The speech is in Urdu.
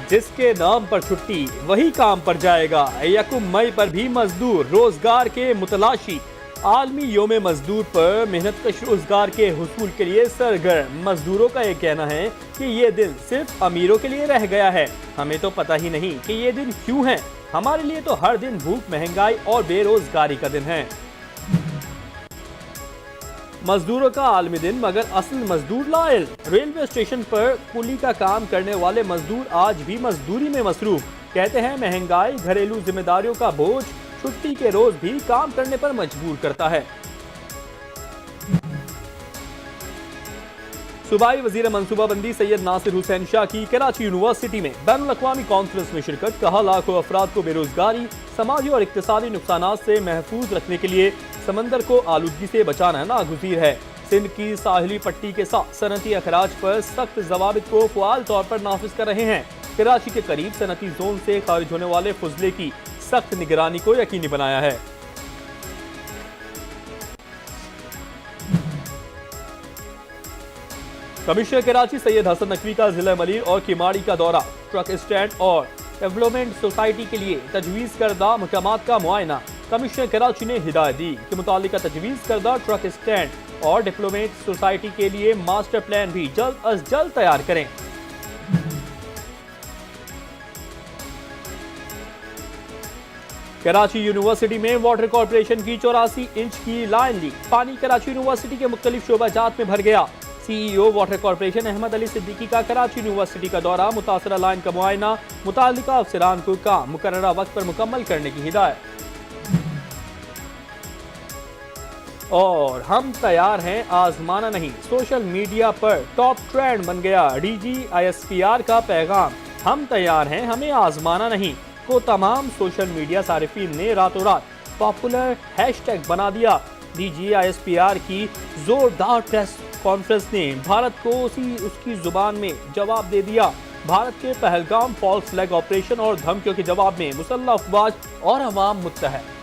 جس کے نام پر چھٹی وہی کام پر جائے گا۔ 1 مئی پر بھی مزدور روزگار کے متلاشی۔ عالمی یوم مزدور پر محنت کش روزگار کے حصول کے لیے سرگرم مزدوروں کا یہ کہنا ہے کہ یہ دن صرف امیروں کے لیے رہ گیا ہے۔ ہمیں تو پتہ ہی نہیں کہ یہ دن کیوں ہیں۔ ہمارے لیے تو ہر دن بھوک، مہنگائی اور بے روزگاری کا دن ہے۔ مزدوروں کا عالمی دن مگر اصل مزدور لا علم۔ ریلوے اسٹیشن پر کلی کا کام کرنے والے مزدور آج بھی مزدوری میں مصروف۔ کہتے ہیں مہنگائی، گھریلو ذمہ داریوں کا بوجھ چھٹی کے روز بھی کام کرنے پر مجبور کرتا ہے۔ صوبائی وزیر منصوبہ بندی سید ناصر حسین شاہ کی کراچی یونیورسٹی میں بین الاقوامی کانفرنس میں شرکت۔ کہا لاکھوں افراد کو بے روزگاری، سماجی اور اقتصادی نقصانات سے محفوظ رکھنے کے لیے سمندر کو آلودگی سے بچانا ناگزیر ہے۔ سندھ کی ساحلی پٹی کے ساتھ صنعتی اخراج پر سخت ضوابط کو فعال طور پر نافذ کر رہے ہیں۔ کراچی کے قریب صنعتی زون سے خارج ہونے والے فضلے کی سخت نگرانی کو یقینی بنایا ہے۔ کمشنر کراچی سید حسن نقوی کا ضلع ملیر اور کیماڑی کا دورہ۔ ٹرک اسٹینڈ اور ڈیولپمنٹ سوسائٹی کے لیے تجویز کردہ مقامات کا معائنہ۔ کمشنر کراچی نے ہدایت دی کہ متعلقہ تجویز کردہ ٹرک اسٹینڈ اور ڈیولپمنٹ سوسائٹی کے لیے ماسٹر پلان بھی جلد از جلد تیار کریں۔ کراچی یونیورسٹی میں واٹر کارپوریشن کی 84 انچ کی لائن لی۔ پانی کراچی یونیورسٹی کے مختلف شعبہ جات میں بھر گیا۔ سی ای او واٹر کارپوریشن احمد علی صدیقی کا کراچی یونیورسٹی کا دورہ، متاثرہ لائن کا معائنہ، متعلقہ افسران کو کام مقررہ وقت پر مکمل کرنے کی ہدایت۔ اور ہم تیار ہیں آزمانا نہیں، سوشل میڈیا پر ٹاپ ٹرینڈ بن گیا۔ D G I S P R کا پیغام ہم تیار ہیں، ہمیں آزمانا نہیں کو تمام سوشل میڈیا صارفین نے راتوں رات پاپولر ہیش ٹیگ بنا دیا۔ D G I S P R کی زوردار پریس کانفرنس نے بھارت کو اس کی زبان میں جواب دے دیا۔ بھارت کے پہلگام فالس فلیگ آپریشن اور دھمکیوں کے جواب میں مسلح افواج اور عوام متحد۔